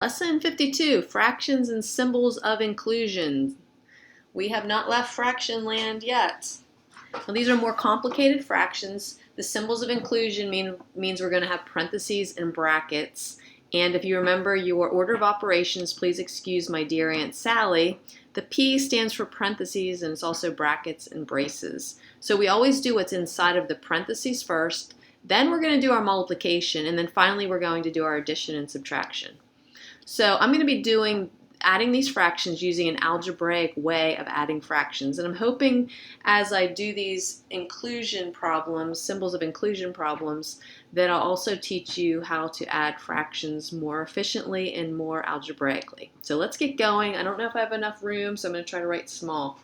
Lesson 52, Fractions and Symbols of Inclusion. We have not left fraction land yet. Now these are more complicated fractions. The symbols of inclusion means we're going to have parentheses and brackets. And if you remember your order of operations, please excuse my dear Aunt Sally, the P stands for parentheses and it's also brackets and braces. So we always do what's inside of the parentheses first, then we're going to do our multiplication, and then finally we're going to do our addition and subtraction. So I'm going to be adding these fractions using an algebraic way of adding fractions. And I'm hoping as I do these inclusion problems, symbols of inclusion problems, that I'll also teach you how to add fractions more efficiently and more algebraically. So let's get going. I don't know if I have enough room, so I'm going to try to write small.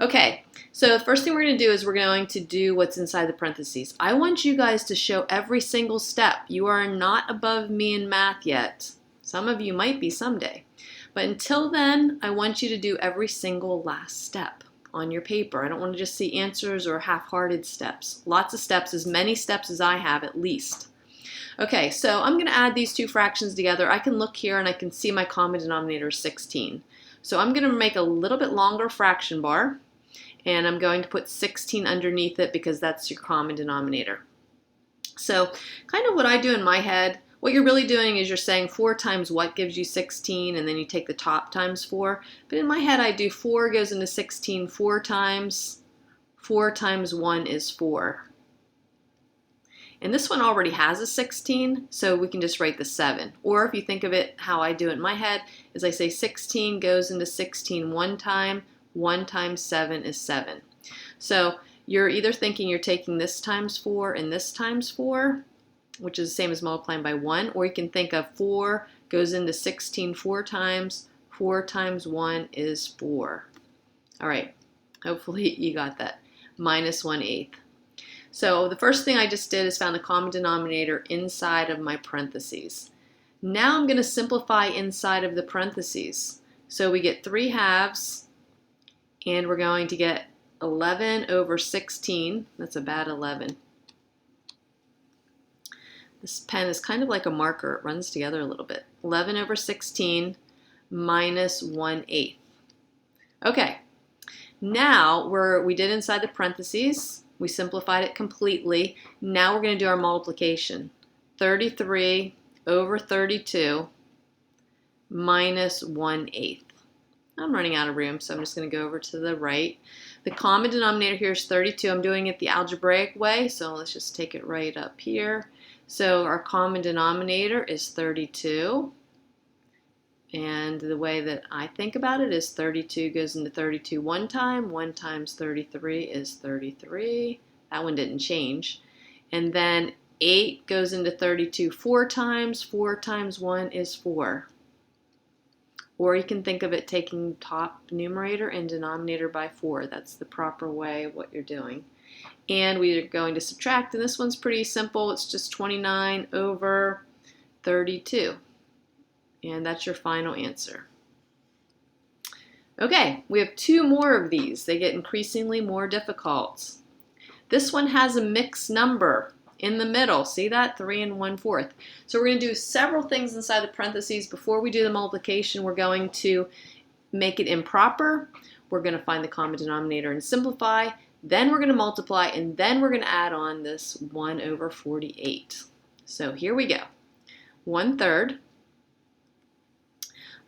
Okay, so the first thing we're going to do is we're going to do what's inside the parentheses. I want you guys to show every single step. You are not above me in math yet. Some of you might be someday. But until then, I want you to do every single last step on your paper. I don't want to just see answers or half-hearted steps. Lots of steps, as many steps as I have at least. Okay, so I'm going to add these two fractions together. I can look here and I can see my common denominator is 16. So I'm going to make a little bit longer fraction bar, and I'm going to put 16 underneath it because that's your common denominator. So kind of what I do in my head, what you're really doing is you're saying 4 times what gives you 16, and then you take the top times 4. But in my head, I do 4 goes into 16 4 times. 4 times 1 is 4. And this one already has a 16, so we can just write the 7. Or if you think of it how I do it in my head, is I say 16 goes into 16 one time. 1 times 7 is 7. So you're either thinking you're taking this times 4 and this times 4, which is the same as multiplying by 1, or you can think of 4 goes into 16 4 times. 4 times 1 is 4. All right, hopefully you got that. Minus 1/8. So the first thing I just did is found the common denominator inside of my parentheses. Now I'm going to simplify inside of the parentheses. So we get 3 halves, and we're going to get 11 over 16. That's a bad 11. This pen is kind of like a marker. It runs together a little bit. 11 over 16 minus 1/8. Okay, now we did inside the parentheses. We simplified it completely. Now we're going to do our multiplication. 33 over 32 minus 1/8. I'm running out of room, so I'm just going to go over to the right. The common denominator here is 32. I'm doing it the algebraic way, so let's just take it right up here. So our common denominator is 32. And the way that I think about it is 32 goes into 32 one time. 1 times 33 is 33. That one didn't change. And then 8 goes into 32 4 times. 4 times 1 is 4. Or you can think of it taking top numerator and denominator by 4. That's the proper way of what you're doing. And we are going to subtract, and this one's pretty simple. It's just 29 over 32. And that's your final answer. Okay, we have 2 more of these. They get increasingly more difficult. This one has a mixed number in the middle. See that? 3 1/4. So we're going to do several things inside the parentheses. Before we do the multiplication, we're going to make it improper. We're going to find the common denominator and simplify. Then we're going to multiply, and then we're going to add on this 1 over 48. So here we go. 1/3.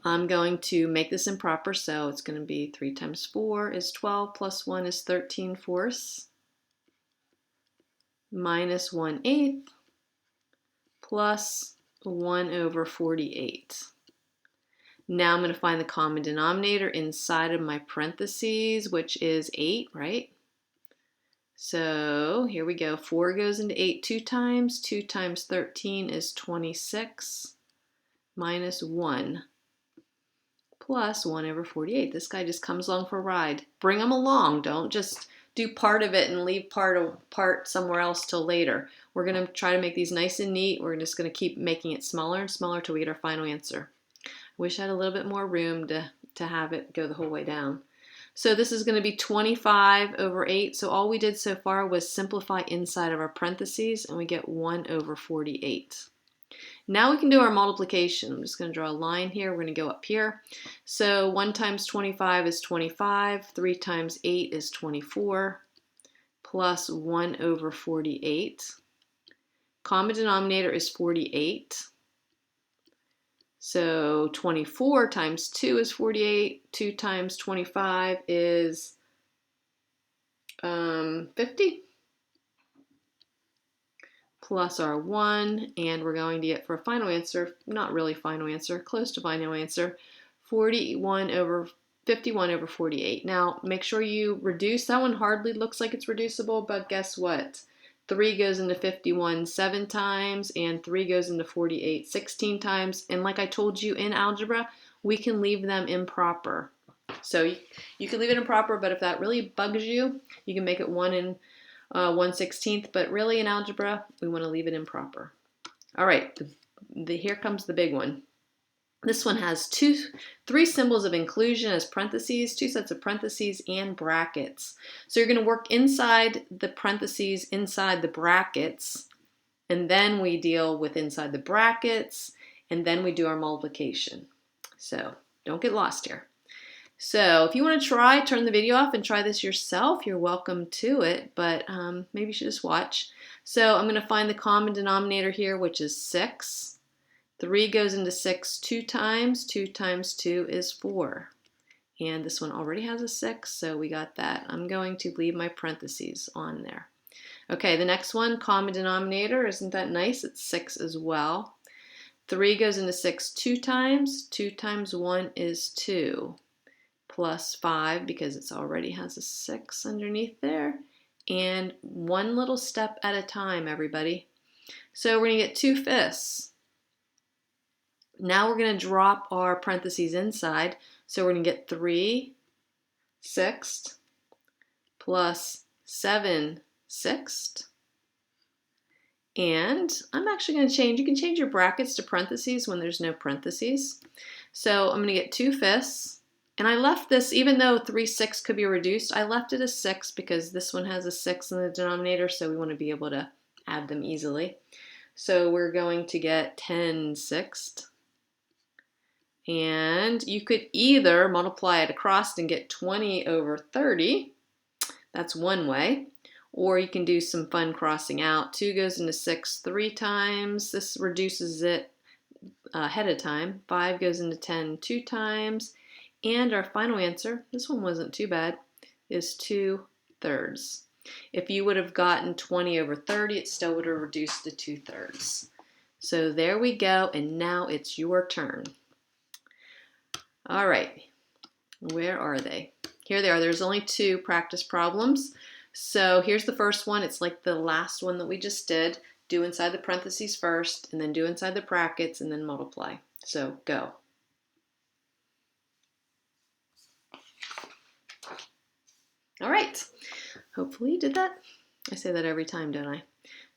I'm going to make this improper, so it's going to be 3 times 4 is 12, plus 1 is 13/4, minus 1/8, plus 1 over 48. Now I'm going to find the common denominator inside of my parentheses, which is 8, right? So here we go. 4 goes into 8 2 times. 2 times 13 is 26, minus 1. Plus 1 over 48. This guy just comes along for a ride. Bring him along. Don't just do part of it and leave part somewhere else till later. We're going to try to make these nice and neat. We're just going to keep making it smaller and smaller till we get our final answer. I wish I had a little bit more room to have it go the whole way down. So this is going to be 25 over 8. So all we did so far was simplify inside of our parentheses, and we get 1 over 48. Now we can do our multiplication. I'm just going to draw a line here. We're going to go up here. So 1 times 25 is 25. 3 times 8 is 24. Plus 1 over 48. Common denominator is 48. So 24 times 2 is 48. 2 times 25 is 50. Plus our 1, and we're going to get, for a final answer, not really final answer, close to final answer, 51 over 48. Now, make sure you reduce. That one hardly looks like it's reducible, but guess what? 3 goes into 51 7 times, and 3 goes into 48 16 times. And like I told you in algebra, we can leave them improper. So you can leave it improper, but if that really bugs you, you can make it 1 and 1/16, but really in algebra, we want to leave it improper. All right, here comes the big one. This one has three symbols of inclusion as parentheses, 2 sets of parentheses, and brackets. So you're going to work inside the parentheses, inside the brackets, and then we deal with inside the brackets, and then we do our multiplication. So don't get lost here. So if you want to try, turn the video off and try this yourself. You're welcome to it, but maybe you should just watch. So I'm going to find the common denominator here, which is 6. 3 goes into 6 2 times. 2 times 2 is 4. And this one already has a 6, so we got that. I'm going to leave my parentheses on there. Okay, the next one, common denominator. Isn't that nice? It's 6 as well. 3 goes into 6 2 times. 2 times 1 is 2. Plus 5 because it already has a 6 underneath there. And one little step at a time, everybody. So we're going to get 2/5. Now we're going to drop our parentheses inside. So we're going to get 3/6 plus 7/6. And I'm actually going to change. You can change your brackets to parentheses when there's no parentheses. So I'm going to get 2/5. And I left this, even though 3/6 could be reduced, I left it as 6 because this one has a 6 in the denominator, so we want to be able to add them easily. So we're going to get 10/6. And you could either multiply it across and get 20 over 30. That's one way. Or you can do some fun crossing out. 2 goes into 6 3 times. This reduces it ahead of time. 5 goes into 10 2 times. And our final answer, this one wasn't too bad, is 2/3. If you would have gotten 20 over 30, it still would have reduced to 2/3. So there we go, and now it's your turn. All right, where are they? Here they are. There's only 2 practice problems. So here's the first one. It's like the last one that we just did. Do inside the parentheses first, and then do inside the brackets, and then multiply. So go. All right, hopefully you did that. I say that every time, don't I?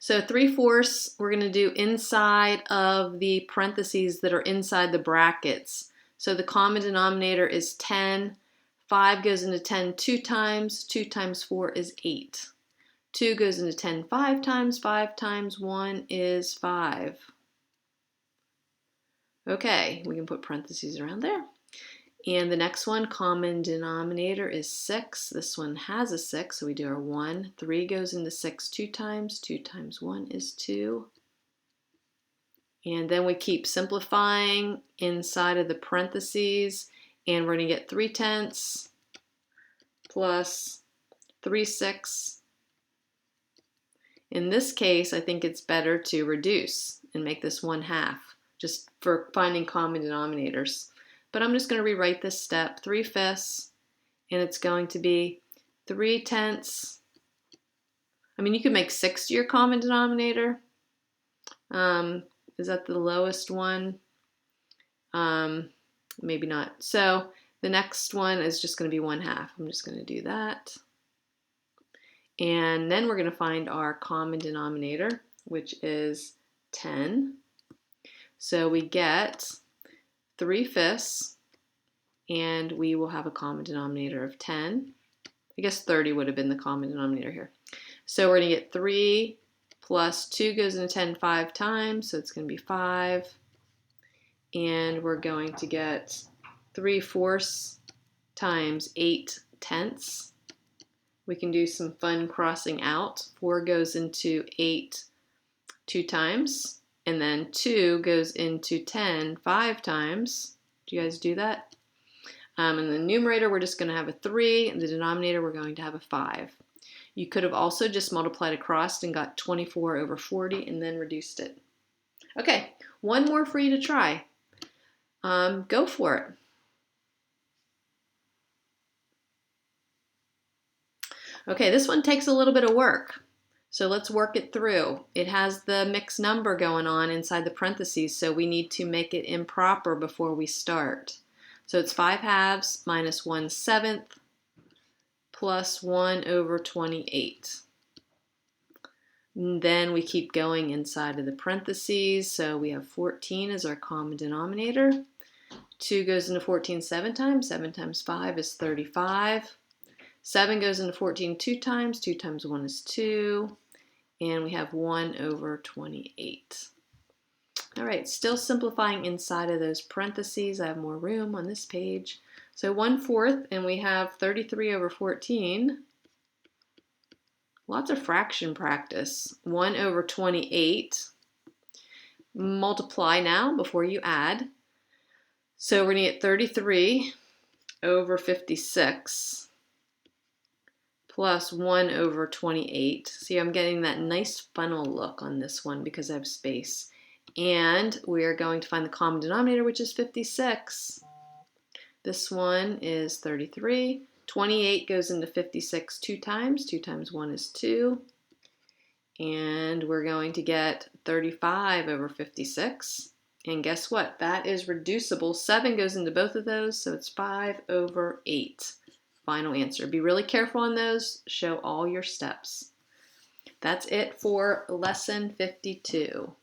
So 3/4 we're going to do inside of the parentheses that are inside the brackets. So the common denominator is 10. 5 goes into 10 2 times. 2 times 4 is 8. 2 goes into 10 5 times. 5 times 1 is 5. Okay, we can put parentheses around there. And the next one, common denominator, is 6. This one has a 6, so we do our 1. 3 goes into 6 2 times. 2 times 1 is 2. And then we keep simplifying inside of the parentheses, and we're going to get 3/10 plus 3/6. In this case, I think it's better to reduce and make this 1/2, just for finding common denominators. But I'm just going to rewrite this step, 3/5, and it's going to be 3/10. I mean, you could make 6 your common denominator. Is that the lowest one? Maybe not. So the next one is just going to be 1/2. I'm just going to do that. And then we're going to find our common denominator, which is 10. So we get 3/5, and we will have a common denominator of 10. I guess 30 would have been the common denominator here. So we're going to get 3 plus 2 goes into 10 5 times, so it's going to be 5. And we're going to get 3/4 times 8/10. We can do some fun crossing out. 4 goes into 8 2 times, and then 2 goes into 10 5 times. Do you guys do that? In the numerator, we're just going to have a 3. In the denominator, we're going to have a 5. You could have also just multiplied across and got 24 over 40 and then reduced it. Okay, one more for you to try. Go for it. Okay, this one takes a little bit of work. So let's work it through. It has the mixed number going on inside the parentheses, so we need to make it improper before we start. So it's 5/2 minus 1/7 plus 1 over 28. And then we keep going inside of the parentheses, so we have 14 as our common denominator. 2 goes into 14 7 times. 7 times 5 is 35. 7 goes into 14 2 times. 2 times 1 is 2. And we have 1 over 28. All right, still simplifying inside of those parentheses. I have more room on this page. So 1/4, and we have 33 over 14. Lots of fraction practice. 1 over 28. Multiply now before you add. So we're going to get 33 over 56 plus 1 over 28. See, I'm getting that nice funnel look on this one because I have space. And we're going to find the common denominator, which is 56. This one is 33. 28 goes into 56 2 times. 2 times 1 is 2. And we're going to get 35 over 56. And guess what? That is reducible. 7 goes into both of those, so it's 5 over 8. Final answer. Be really careful on those. Show all your steps. That's it for lesson 52.